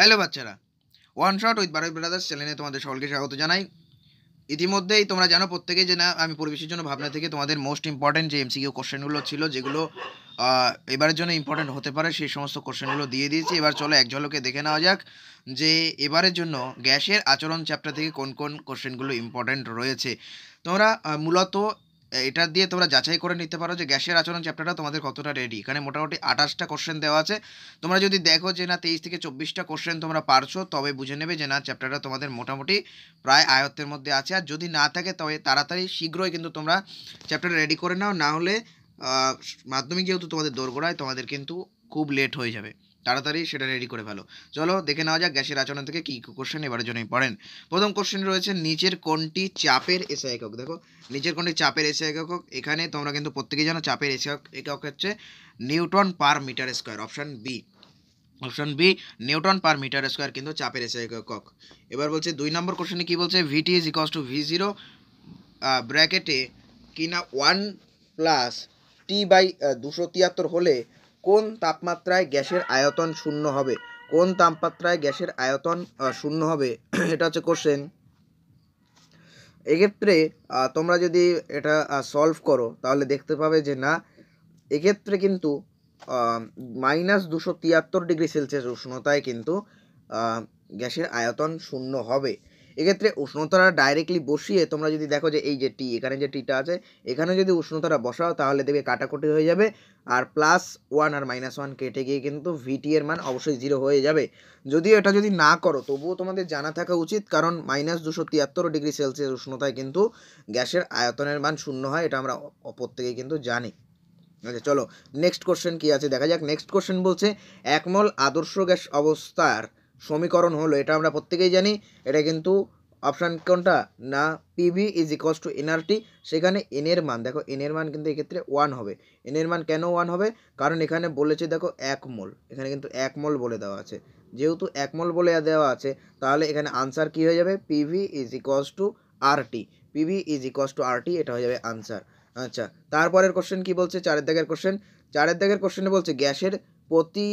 Hello বাচ্চারা, one shot with বারক brothers চ্যানেলে তোমাদের সকলকে স্বাগত জানাই। ইতিমধ্যেই তোমরা জানো প্রত্যেকেই যে না আমি পরিবেশের জন্য ভাবনা থেকে তোমাদের মোস্ট ইম্পর্টেন্ট যে এমসিকিউ কোশ্চেনগুলো ছিল, যেগুলো এবারের জন্য ইম্পর্টেন্ট হতে পারে, সেই সমস্ত কোশ্চেনগুলো দিয়ে দিয়েছি। এবার চলো এক ঝলকে দেখে নেওয়া যাক যে এবারের জন্য গ্যাসের আচরণ চ্যাপ্টার থেকে কোন কোন কোশ্চেনগুলো ইম্পর্টেন্ট রয়েছে। তোমরা মূলত এটা দিয়ে তোমরা যাচাই করে নিতে পারো যে গ্যাসের আচরণ চ্যাপ্টারটা তোমাদের কতটা রেডি। এখানে মোটামুটি 28টা কোশ্চেন দেওয়া আছে। তোমরা যদি দেখো যে না 23 থেকে 24টা কোশ্চেন তোমরা পারছো, তবে বুঝে নেবে যে না চ্যাপ্টারটা তোমাদের মোটামুটি প্রায় আয়ত্তের মধ্যে আছে। আর যদি না থাকে তবে তাড়াতাড়ি শীঘ্রই কিন্তু তোমরা চ্যাপ্টারটা রেডি করে নাও, না হলে মাধ্যমিক যেহেতু তোমাদের দোরগোড়ায়, তোমাদের কিন্তু খুব লেট হয়ে যাবে। তাড়াতাড়ি সেটা রেডি করে ফেলো। চলো দেখে নেওয়া যাক গ্যাসের আচরণ থেকে কী কোশ্চেন এবারের জন্য পড়েন। প্রথম কোশ্চেন রয়েছে নিচের কোনটি চাপের এসআই একক। দেখো নিচের কোনটি চাপের এসআই একক। এখানে তোমরা কিন্তু প্রত্যেকেই জানো চাপের এসআই একক হচ্ছে newton per metre square. Option B newton per metre square কিন্তু চাপের এসআই একক। এবার বলছে 2 নম্বর কোশ্চেনে কি বলছে, ভিটি ইজ ইকুয়ালস টু V0 ব্র্যাকেটে কিনা 1 প্লাস টি বাই 273 হলে কোন তাপমাত্রায় গ্যাসের আয়তন শূন্য হবে। কোন তাপমাত্রায় গ্যাসের আয়তন শূন্য হবে, এটা হচ্ছে কোশ্চেন। এক্ষেত্রে তোমরা যদি এটা সলভ করো তাহলে দেখতে পাবে যে না, এক্ষেত্রে কিন্তু -273 ডিগ্রি সেলসিয়াস উষ্ণতায় কিন্তু গ্যাসের আয়তন শূন্য হবে। এক্ষেত্রে উষ্ণতাটা ডাইরেক্টলি বসিয়ে তোমরা যদি দেখো যে এই যে টি, এখানে যে টিটা আছে, এখানে যদি উষ্ণতাটা বসাও তাহলে দেখবে কাটাকুটি হয়ে যাবে, আর +1 আর -1 কেটে গিয়ে কিন্তু ভিটি এর মান অবশ্যই 0 হয়ে যাবে। যদিও এটা যদি না করো তবুও তোমাদের জানা থাকা উচিত, কারণ -273 ডিগ্রি সেলসিয়াস উষ্ণতায় কিন্তু গ্যাসের আয়তনের মান শূন্য হয়, এটা আমরা প্রত্যেকেই কিন্তু জানি। আচ্ছা চলো নেক্সট কোশ্চেন কি আছে দেখা যাক। নেক্সট কোশ্চেন বলছে একমল আদর্শ গ্যাস অবস্থার সমীকরণ হলো, এটা আমরা প্রত্যেকেই জানি, এটা কিন্তু অপশান কোনটা না, PV is equals to nRT. সেখানে এন এর মান দেখো, এন এর মান কিন্তু এক্ষেত্রে 1 হবে। এন এর মান কেন 1 হবে, কারণ এখানে বলেছে দেখো 1 মোল, এখানে কিন্তু 1 মোল বলে দেওয়া আছে। যেহেতু 1 মোল বলে দেওয়া আছে তাহলে এখানে আনসার কি হয়ে যাবে, PV is equals to RT. PV is equals to RT, এটা হয়ে যাবে আনসার। আচ্ছা তারপরের কোশ্চেন কি বলছে, 4 দাগের কোশ্চেন। 4 দাগের কোশ্চেনে বলছে গ্যাসের প্রতি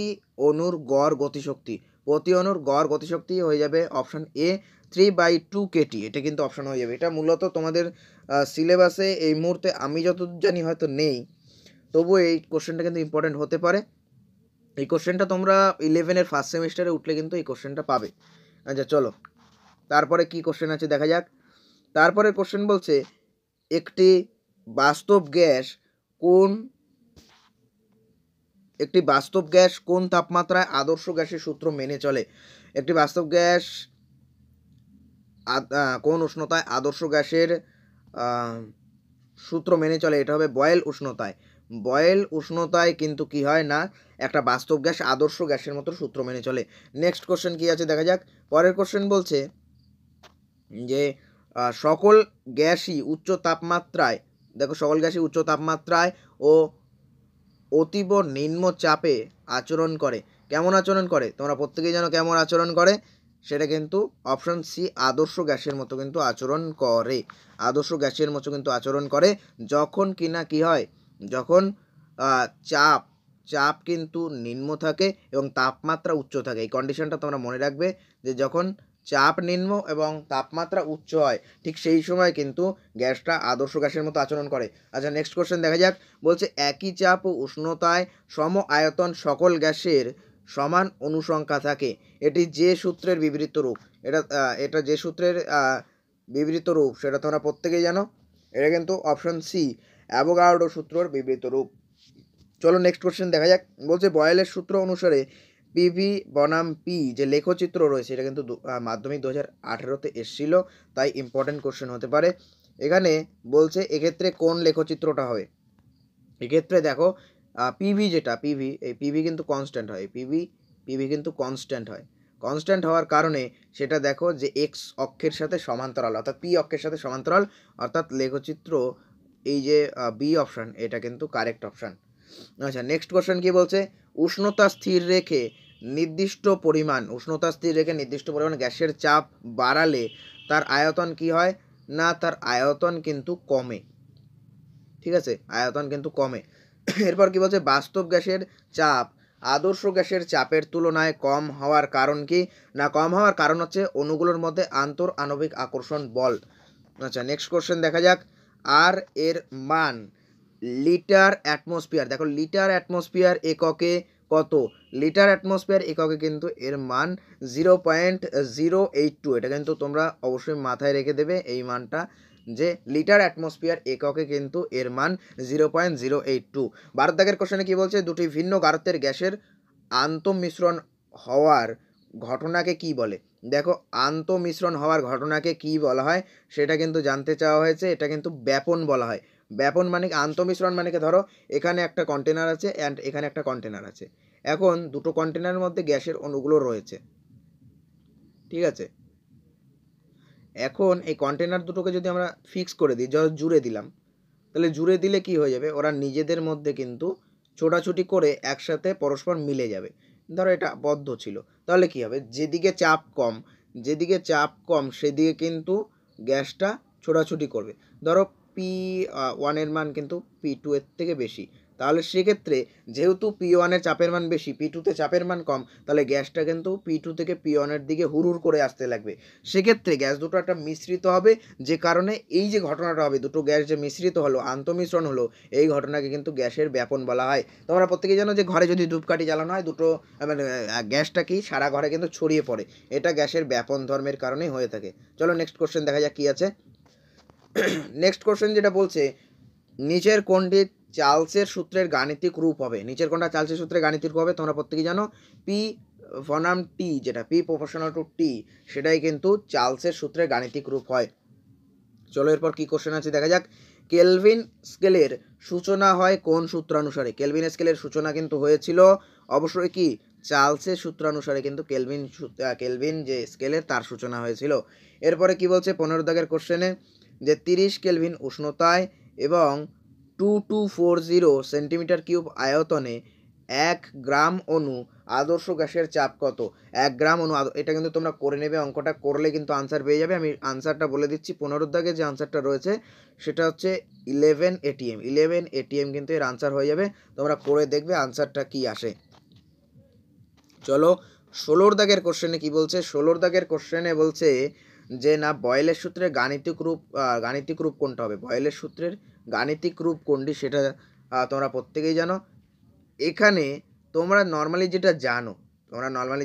অণুর গড় গতিশক্তি। প্রতি অণুর গড় গতিশক্তি হয়ে যাবে অপশন এ 3/2 কেটি। এটা কিন্তু অপশন হয়ে যাবে। এটা মূলত তোমাদের সিলেবাসে এই মুহূর্তে আমি যতদূর জানি হয়তো নেই, তবুও এই কোশ্চেনটা কিন্তু ইম্পর্টেন্ট হতে পারে। এই কোশ্চেনটা তোমরা 11-এর ফার্স্ট সেমিস্টারে উঠলে কিন্তু এই কোশ্চেনটা পাবে। আচ্ছা চলো তারপরে কি কোশ্চেন আছে দেখা যাক। তারপরে কোশ্চেন বলছে একটি বাস্তব গ্যাস কোন তাপমাত্রায় আদর্শ গ্যাসের সূত্র মেনে চলে। একটি বাস্তব গ্যাস কোন উষ্ণতায় আদর্শ গ্যাসের সূত্র মেনে চলে, এটা হবে বয়েল উষ্ণতায়। বয়েল উষ্ণতায় কিন্তু কি হয় না, একটা বাস্তব গ্যাস আদর্শ গ্যাসের মতো সূত্র মেনে চলে। নেক্সট কোশ্চেন কি আছে দেখা যাক। পরের কোশ্চেন বলছে যে সকল গ্যাসই উচ্চ তাপমাত্রায়, দেখো সকল গ্যাসই উচ্চ তাপমাত্রায় ও অতীব নিম্ন চাপে আচরণ করে। কেমন আচরণ করে তোমরা প্রত্যেকেই জানো কেমন আচরণ করে, সেটা কিন্তু অপশন সি আদর্শ গ্যাসের মতো কিন্তু আচরণ করে। আদর্শ গ্যাসের মতো কিন্তু আচরণ করে যখন কিনা কি হয়, যখন চাপ কিন্তু নিম্ন থাকে এবং তাপমাত্রা উচ্চ থাকে। এই কন্ডিশনটা তোমরা মনে রাখবে যে যখন চাপ নিম্ন এবং তাপমাত্রা উচ্চ হয় ঠিক সেই সময় কিন্তু গ্যাসটা আদর্শ গ্যাসের মতো আচরণ করে। আচ্ছা নেক্সট কোশ্চেন দেখা যাক। বলছে একই চাপ ও উষ্ণতায় সম আয়তন সকল গ্যাসের সমান অনুসংখ্যা থাকে। এটি যে সূত্রের বিবৃত রূপ। এটা যে সূত্রের বিবৃত রূপ সেটা তোমরা প্রত্যেকেই জানো, এটা কিন্তু অপশন সি অ্যাভোগাড্রো সূত্রের বিবৃত রূপ। চলো নেক্সট কোশ্চেন দেখা যাক। বলছে বয়েলের সূত্র অনুসারে পিভি বনাম পি যে লেখচিত্র রয়েছে, এটা কিন্তু মাধ্যমিক 2018-তে এসেছিল, তাই ইম্পর্টেন্ট কোশ্চেন হতে পারে। এখানে বলছে এক্ষেত্রে কোন লেখচিত্রটা হবে। এক্ষেত্রে দেখো পিভি যেটা পিভি, এই পিভি কিন্তু কনস্ট্যান্ট হয়। পিভি কিন্তু কনস্ট্যান্ট হয়। কনস্ট্যান্ট হওয়ার কারণে সেটা দেখো যে এক্স অক্ষের সাথে সমান্তরাল, অর্থাৎ পি অক্ষের সাথে সমান্তরাল, অর্থাৎ লেখচিত্র এই যে বি অপশান এটা কিন্তু কারেক্ট অপশান। আচ্ছা নেক্সট কোশ্চেন কি বলছে, উষ্ণতা স্থির রেখে নির্দিষ্ট পরিমাণ গ্যাসের চাপ বাড়ালে তার আয়তন কি হয় না, তার আয়তন কিন্তু কমে। ঠিক আছে, আয়তন কিন্তু কমে। এরপর কি বলছে, বাস্তব গ্যাসের চাপ আদর্শ গ্যাসের চাপের তুলনায় কম হওয়ার কারণ কি? না, কম হওয়ার কারণ হচ্ছে অণুগুলোর মধ্যে আন্তর আণবিক আকর্ষণ বল। আচ্ছা, নেক্সট কোশ্চেন দেখা যাক। আর এর মান লিটার অ্যাটমসফিয়ার, দেখো লিটার অ্যাটমসফিয়ার এককে কত? লিটার অ্যাটমসফিয়ার এককে কিন্তু এর মান 0.082। এটা কিন্তু তোমরা অবশ্যই মাথায় রেখে দেবে এই মানটা, যে লিটার অ্যাটমসফিয়ার এককে কিন্তু এর মান 0.082। 12 দাগের কোশ্চেনে কি বলছে? দুটি ভিন্ন গাঢ়ত্বের গ্যাসের আন্তঃমিশ্রণ হওয়ার ঘটনাকে কি বলে? দেখো, আন্তঃমিশ্রণ হওয়ার ঘটনাকে কি বলা হয় সেটা কিন্তু জানতে চাওয়া হয়েছে। এটা কিন্তু ব্যাপন বলা হয়। ব্যাপন মানে আন্তঃমিশ্রণ মানে কি, ধরো এখানে একটা কন্টেনার আছে অ্যান্ড এখানে একটা কন্টেনার আছে। এখন দুটো কন্টেনারের মধ্যে গ্যাসের অণুগুলো রয়েছে, ঠিক আছে? এখন এই কন্টেনার দুটোকে যদি আমরা ফিক্স করে দিই, জুড়ে দিলাম, তাহলে জুড়ে দিলে কি হয়ে যাবে? ওরা নিজেদের মধ্যে কিন্তু ছোটাছুটি করে একসাথে পরস্পর মিলে যাবে। ধরো এটা বদ্ধ ছিল, তাহলে কি হবে? যেদিকে চাপ কম সেদিকে কিন্তু গ্যাসটা ছোটাছুটি করবে। ধরো P1 এর মান কিন্তু P2 এর থেকে বেশি, তাহলে সেক্ষেত্রে যেহেতু P1 এর চাপের মান বেশি, P2 তে চাপের মান কম, তাহলে গ্যাসটা কিন্তু P2 থেকে P1 এর দিকে হুড় করে আসতে লাগবে। সেক্ষেত্রে গ্যাস দুটো একটা মিশ্রিত হবে, যে কারণে এই যে ঘটনাটা হবে, দুটো গ্যাস যে মিশ্রিত হলো, আন্তঃমিশ্রণ হলো, এই ঘটনাকে কিন্তু গ্যাসের ব্যাপন বলা হয়। তোমরা প্রত্যেকেই জানো যে ঘরে যদি ধূপকাঠি জ্বালানো হয়, দুটো মানে গ্যাসটা কি সারা ঘরে কিন্তু ছড়িয়ে পড়ে, এটা গ্যাসের ব্যাপন ধর্মের কারণেই হয়ে থাকে। চলো নেক্সট কোশ্চেন দেখা যাক কি আছে। নেক্সট কোশ্চেন যেটা বলছে, নিচের কোনটি চার্লসের সূত্রের গাণিতিক রূপ হবে? নিচের কোনটা চার্লসের সূত্রের গাণিতিক রূপ হবে? তোমরা প্রত্যেকেই জানো পি বনাম টি, যেটা পি প্রপোর্শনাল টু টি, সেটাই কিন্তু চার্লসের সূত্রের গাণিতিক রূপ হয়। চলো এরপর কি কোশ্চেন আছে দেখা যাক। কেলভিন স্কেলের সূচনা হয় কোন সূত্রানুসারে? কেলভিন স্কেলের সূচনা কিন্তু হয়েছিল অবশ্যই কি চার্লসের সূত্রানুসারে, কিন্তু কেলভিন যে স্কেলের তার সূচনা হয়েছিল। এরপরে কি বলছে 15 দাগের কোশ্চেনে, যে 30 কেলভিন উষ্ণতায় এবং 2240 সেন্টিমিটার কিউব আয়তনে 1 গ্রাম অণু আদর্শ গ্যাসের চাপ কত? 1 গ্রাম অণু, এটা কিন্তু তোমরা করে নেবে, অঙ্কটা করলে কিন্তু আনসার পেয়ে যাবে। আমি আনসারটা বলে দিচ্ছি। 15 দাগে যে আনসারটা রয়েছে সেটা হচ্ছে 11 ATM। 11 ATM কিন্তু এর আনসার হয়ে যাবে। তোমরা করে দেখবে আনসারটা কি আসে। চলো 16 দাগের কোশ্চেনে কি বলছে? 16 দাগের কোশ্চেনে বলছে যে না, বয়েলের সূত্রের গাণিতিক রূপ কোনটা হবে? বয়েলের সূত্রের গাণিতিক রূপ কোনটি সেটা তোমরা প্রত্যেকেই জানো। এখানে তোমরা নর্মালি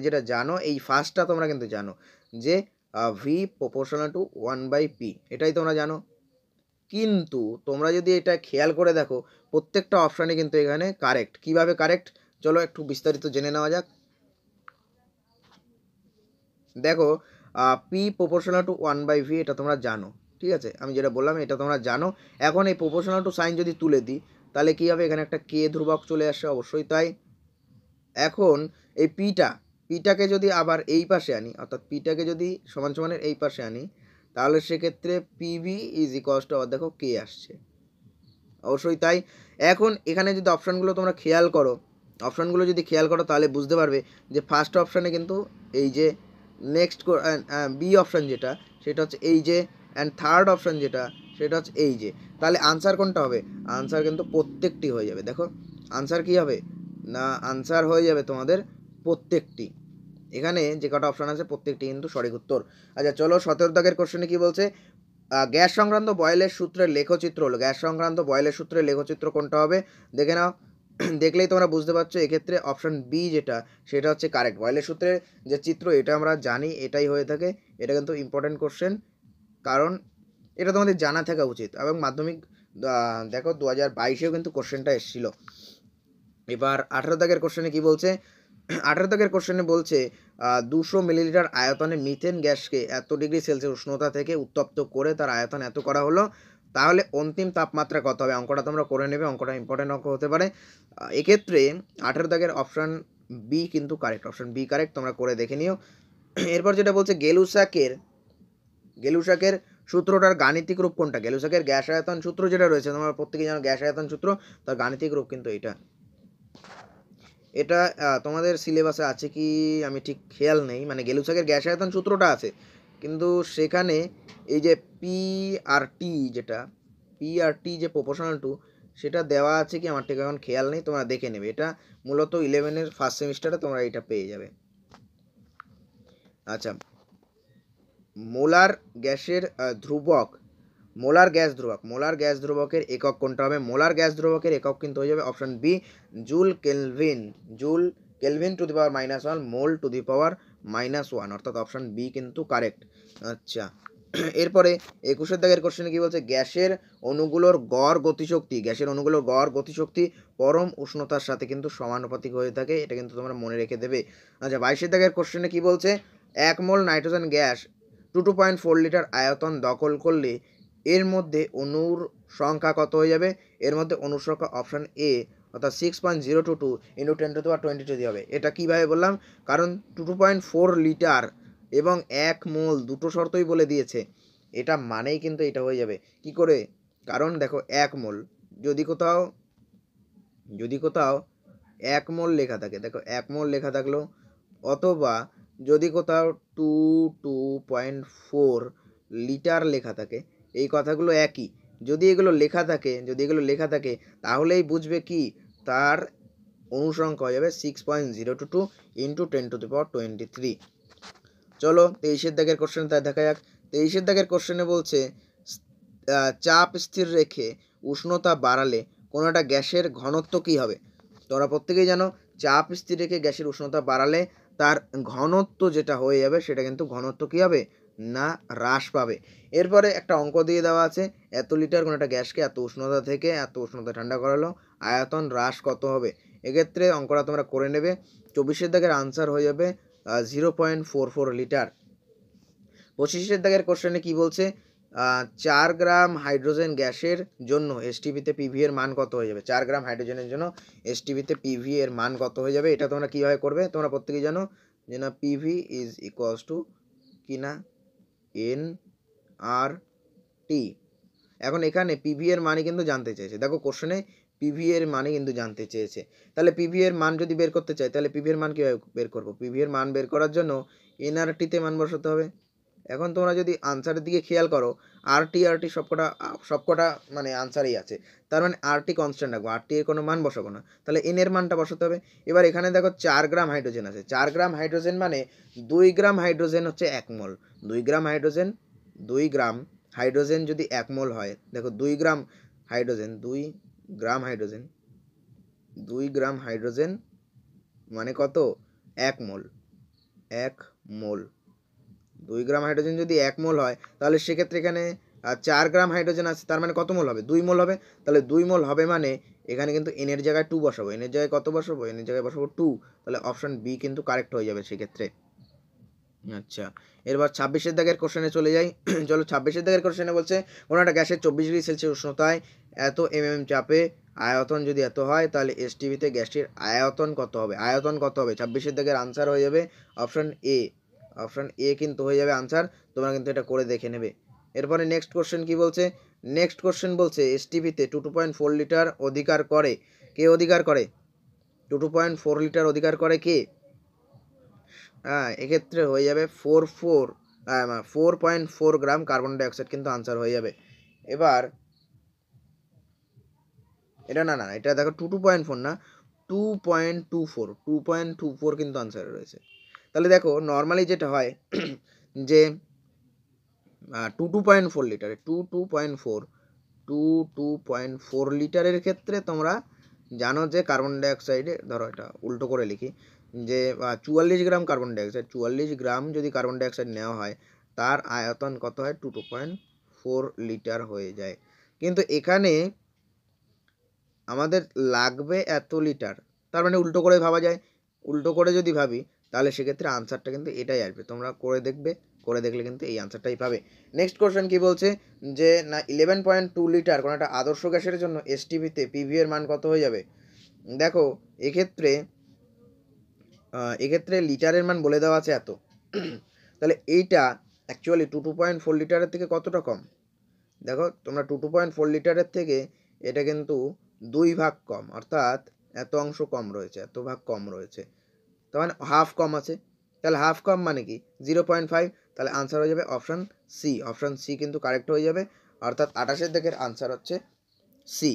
যেটা জানো এই ফার্স্টটা তোমরা কিন্তু জানো, যে ভি প্রপোর্শনাল টু 1/p, এটাই তোমরা জানো। কিন্তু তোমরা যদি এটা খেয়াল করে দেখো, প্রত্যেকটা অপশানে কিন্তু এখানে কারেক্ট। কিভাবে কারেক্ট? চলো একটু বিস্তারিত জেনে নেওয়া যাক। দেখো, পি প্রপোর্শনাল টু 1/v এটা তোমরা জানো, ঠিক আছে? আমি যেটা বললাম এটা তোমরা জানো। এখন এই প্রপোর্শনাল টু সাইন যদি তুলে দিই, তাহলে কী হবে? এখানে একটা কে ধ্রুবক চলে আসে, অবশ্যই তাই। এখন এই পিটাকে যদি আবার এই পাশে আনি, অর্থাৎ পিটাকে যদি সমান সমানের এই পাশে আনি, তাহলে সেক্ষেত্রে পিভি ইজ ইকুয়ালস টু, আবার দেখো কে আসছে, অবশ্যই তাই। এখন এখানে যদি অপশানগুলো তোমরা খেয়াল করো, তাহলে বুঝতে পারবে যে ফার্স্ট অপশানে কিন্তু এই যে নেক্সট বি অপশান যেটা, সেটা হচ্ছে এই যে, অ্যান্ড থার্ড অপশান যেটা সেটা হচ্ছে এই যে। তাহলে আনসার কোনটা হবে? আনসার কিন্তু প্রত্যেকটি হয়ে যাবে। দেখো আনসার কি হবে? না, আনসার হয়ে যাবে তোমাদের প্রত্যেকটি। এখানে যে কটা অপশান আছে প্রত্যেকটি কিন্তু সঠিক উত্তর। আচ্ছা চলো 17 দাগের কোশ্চেনে কি বলছে? গ্যাস সংক্রান্ত বয়েলের সূত্রের লেখচিত্র হলো, গ্যাস সংক্রান্ত বয়েলের সূত্রের লেখচিত্র কোনটা হবে? দেখে নাও। দেখলেই তোমরা বুঝতে পারছো, এক্ষেত্রে অপশান বি যেটা, সেটা হচ্ছে কারেক্ট। বয়েলের সূত্রের যে চিত্র, এটা আমরা জানি এটাই হয়ে থাকে। এটা কিন্তু ইম্পর্টেন্ট কোশ্চেন, কারণ এটা তোমাদের জানা থাকা উচিত। এবং মাধ্যমিক দেখো 2022-এও কিন্তু কোশ্চেনটা এসেছিল। এবার 18 দাগের কোশ্চেনে কি বলছে? 18 দাগের কোশ্চেনে বলছে 200 মিলিলিটার আয়তনে মিথেন গ্যাসকে এত ডিগ্রি সেলসিয়াস উষ্ণতা থেকে উত্তপ্ত করে তার আয়তন এত করা হলো, তাহলে অন্তিম তাপমাত্রা কত হবে? অঙ্কটা তোমরা করে নেবে, অঙ্কটা ইম্পর্টেন্ট অঙ্ক হতে পারে। এক্ষেত্রে 18 দাগের অপশান বি কিন্তু কারেক্ট, অপশান বি কারেক্ট, তোমরা করে দেখে নিও। এরপর যেটা বলছে গেলুসাকের সূত্রটার গাণিতিক রূপ কোনটা? গেলুসাকের গ্যাস আয়তন সূত্র যেটা রয়েছে, তোমরা প্রত্যেকেই জানো গ্যাস আয়তন সূত্র, তার গাণিতিক রূপ কিন্তু এটা তোমাদের সিলেবাসে আছে কি আমি ঠিক খেয়াল নেই, মানে গেলুসাকের গ্যাস আয়তন সূত্রটা আছে, কিন্তু সেখানে এই যে পি আর টি যে প্রপোর্শনাল টু, সেটা দেওয়া আছে কি আমার ঠিক এখন খেয়াল নেই, তোমরা দেখে নেবে। এটা মূলত 11-এর ফার্স্ট সেমিস্টারে তোমরা এটা পেয়ে যাবে। আচ্ছা, মোলার গ্যাসের ধ্রুবক, মোলার গ্যাস ধ্রুবকের একক কোনটা হবে? মোলার গ্যাস ধ্রুবকের একক কিন্তু হয়ে যাবে option B, joule kelvin. Joule kelvin to the power -1, mole to the power -1, অর্থাৎ অপশন বি কিন্তু কারেক্ট। আচ্ছা, এরপরে 21-এর দাগের কোশ্চেনে কি বলছে? গ্যাসের অণুগুলোর গড় গতিশক্তি পরম উষ্ণতার সাথে কিন্তু সমানুপাতিক হয়ে থাকে, এটা কিন্তু তোমরা মনে রেখে দেবে। আচ্ছা, 22-এর দাগের কোশ্চেনে কি বলছে? 1 মোল নাইট্রোজেন গ্যাস 2.4 লিটার আয়তন দখল করলে এর মধ্যে অণুর সংখ্যা কত হয়ে যাবে? এর মধ্যে অণুর সংখ্যা অপশন এ অর্থাৎ 6.022 ইন্টু 10⁻22 হবে। এটা কিভাবে বললাম? কারণ 2.4 লিটার এবং 1 মোল দুটো শর্তই বলে দিয়েছে, এটা মানেই কিন্তু এটা হয়ে যাবে। কি করে? কারণ দেখো 1 মোল যদি কোথাও 1 মোল লেখা থাকে, দেখো 1 মোল লেখা থাকলো, অথবা যদি কোথাও 2.4 লিটার লেখা থাকে, এই কথাগুলো একই। যদি এগুলো লেখা থাকে তাহলেই বুঝবে কি তার অনুসংখ্যা হয়ে যাবে 6.022 ইন্টু 10⁻23। চলো 23-এর দাগের কোশ্চেন তাই দেখা যাক। 23-এর দাগের কোশ্চেনে বলছে চাপ স্থির রেখে উষ্ণতা বাড়ালে কোনো একটা গ্যাসের ঘনত্ব কি হবে? তোমরা প্রত্যেকেই জানো চাপ স্থির রেখে গ্যাসের উষ্ণতা বাড়ালে তার ঘনত্ব যেটা হয়ে যাবে সেটা কিন্তু ঘনত্ব কি হবে? না হ্রাস পাবে। এরপরে একটা অঙ্ক দিয়ে দেওয়া আছে, এত লিটার কোনো একটা গ্যাসকে এত উষ্ণতা থেকে এত উষ্ণতা ঠান্ডা করালো, আয়তন হ্রাস কত হবে? এক্ষেত্রে অঙ্কটা তোমরা করে নেবে। 24-এর দাগের আনসার হয়ে যাবে 0.44 লিটার। 25-এর দাগের কোশ্চেনে কি বলছে? 4 গ্রাম হাইড্রোজেন গ্যাসের জন্য এসটিপিতে পিভি এর মান কত হয়ে যাবে? 4 গ্রাম হাইড্রোজেনের জন্য এসটিপিতে পিভি এর মান কত হয়ে যাবে? এটা তোমরা কিভাবে করবে? তোমরা প্রত্যেকেই জানো যে না পিভি ইজ ইকুয়ালস টু কি না এন আর টি। এখন এখানে পিভি এর মানই কিন্তু জানতে চেয়েছে। দেখো কোশ্চেনে পিভি এর মানই কিন্তু জানতে চেয়েছে। তাহলে পিভি এর মান যদি বের করতে চাই তাহলে পিভি এর মান কিভাবে বের করব? পিভি এর মান বের করার জন্য এনআরটিতে মান বসাতে হবে। এখন তোমরা যদি আনসারের দিকে খেয়াল করো, আরটি সবকটা মানে আনসারই আছে, তার মানে আরটি কনস্ট্যান্ট রাখবো, আরটি এর কোনো মান বসাবো না, তাহলে এন এর মানটা বসাতে হবে। এবার এখানে দেখো 4 গ্রাম হাইড্রোজেন আছে, 4 গ্রাম হাইড্রোজেন মানে 2 গ্রাম হাইড্রোজেন হচ্ছে 1 মোল। 2 গ্রাম হাইড্রোজেন যদি 1 মোল হয়, দেখো 2 গ্রাম হাইড্রোজেন মানে কত? 1 মোল। 2 গ্রাম হাইড্রোজেন যদি 1 মোল হয় তাহলে সেক্ষেত্রে এখানে 4 গ্রাম হাইড্রোজেন আছে, তার মানে কত মোল হবে? 2 মোল হবে। তাহলে 2 মোল হবে মানে এখানে কিন্তু এন এর জায়গায় 2 বসাবো, এন এর জায়গায় কত বসাবো? এন এর জায়গায় বসাবো 2। তাহলে অপশন বি কিন্তু কারেক্ট হয়ে যাবে সেক্ষেত্রে। আচ্ছা, এরপর 26-এর দাগের কোশ্চেনে চলে যাই। চলো 26-এর দাগের কোশ্চেনে বলছে কোনো একটা গ্যাসের 24 ডিগ্রি সেলসিয়াস উষ্ণতায় এত চাপে আয়তন যদি এত হয় তাহলে এসটিভিতে গ্যাসটির আয়তন কত হবে? 26-এর দাগের আনসার হয়ে যাবে অপশন এ কিন্তু হয়ে যাবে আনসার। তোমরা কিন্তু এটা করে দেখে নেবে। এরপরে নেক্সট কোশ্চেন কি বলছে? নেক্সট কোশ্চেন বলছে এসটিভিতে 2.4 লিটার অধিকার করে কে? 2.4 লিটার অধিকার করে কে? এক্ষেত্রে হয়ে যাবে 4.4 গ্রাম কার্বন ডাইঅক্সাইড কিন্তু আনসার হয়ে যাবে। এবার এটা না এটা দেখো 2.4 না 2.24 কিন্তু আনসার রয়েছে। তাহলে দেখো নর্মালি যেটা হয় যে 2.4 লিটারে 2.4 লিটারের ক্ষেত্রে তোমরা জানো যে কার্বন ডাইঅক্সাইডে, ধরো এটা উল্টো করে লিখি, যে 44 গ্রাম কার্বন ডাইঅক্সাইড, 44 গ্রাম যদি কার্বন ডাইঅক্সাইড নেওয়া হয় তার আয়তন কত হয়? 2.4 লিটার হয়ে যায়। কিন্তু এখানে আমাদের লাগবে এত লিটার, তার মানে উল্টো করে ভাবা যায়। উল্টো করে যদি ভাবি তাহলে সেক্ষেত্রে আনসারটা কিন্তু এটাই আসবে। তোমরা করে দেখবে, করে দেখলে কিন্তু এই আনসারটাই পাবে। নেক্সট কোশ্চেন কি বলছে? যে না 11.2 লিটার কোনো একটা আদর্শ গ্যাসের জন্য এসটিভিতে পিভি এর মান কত হয়ে যাবে? দেখো এক্ষেত্রে লিটারের মান বলে দেওয়া আছে এত। তাহলে এইটা অ্যাকচুয়ালি 2.4 লিটারের থেকে কতটা কম? দেখো তোমরা 2.4 লিটারের থেকে এটা কিন্তু 2 ভাগ কম, অর্থাৎ এত অংশ কম রয়েছে, এত ভাগ কম রয়েছে, তার মানে হাফ কম আছে। তাহলে হাফ কম মানে কি? 0.5। তাহলে আনসার হয়ে যাবে অপশন সি। অপশন সি কিন্তু কারেক্ট হয়ে যাবে, অর্থাৎ 28-এর দিকের আনসার হচ্ছে সি।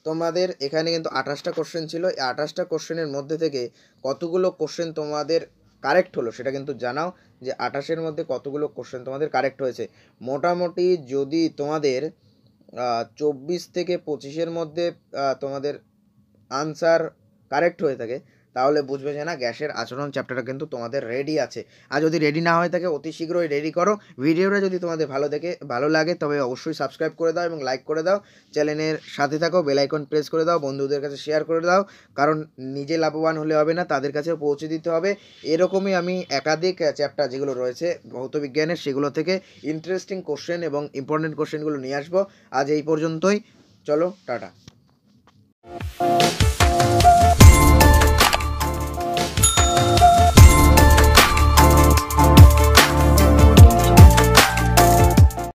তোমাদের এখানে কিন্তু 28টা কোশ্চেন ছিল। এই 28টা কোশ্চেনের মধ্যে থেকে কতগুলো কোশ্চেন তোমাদের কারেক্ট হলো সেটা কিন্তু জানাও, যে 28-এর মধ্যে কতগুলো কোশ্চেন তোমাদের কারেক্ট হয়েছে। মোটামুটি যদি তোমাদের 24 থেকে 25-এর মধ্যে তোমাদের আনসার কারেক্ট হয়ে থাকে, তাহলে বুঝবে যে না, গ্যাসের আচরণ চ্যাপ্টারটা কিন্তু তোমাদের রেডি আছে। আর যদি রেডি না হয়ে থাকে, অতি শীঘ্রই রেডি করো। ভিডিওটা যদি তোমাদের ভালো লাগে তবে অবশ্যই সাবস্ক্রাইব করে দাও এবং লাইক করে দাও। চ্যানেলের সাথে থাকো, বেল আইকন প্রেস করে দাও, বন্ধুদের কাছে শেয়ার করে দাও, কারণ নিজে লাভবান হলে হবে না, তাদের কাছেও পৌঁছে দিতে হবে। এরকমই আমি একাধিক চ্যাপ্টার যেগুলো রয়েছে ভৌতবিজ্ঞানের, সেগুলো থেকে ইন্টারেস্টিং কোশ্চেন এবং ইম্পর্টেন্ট কোশ্চেনগুলো নিয়ে আসবো। আজ এই পর্যন্তই, চলো টাটা।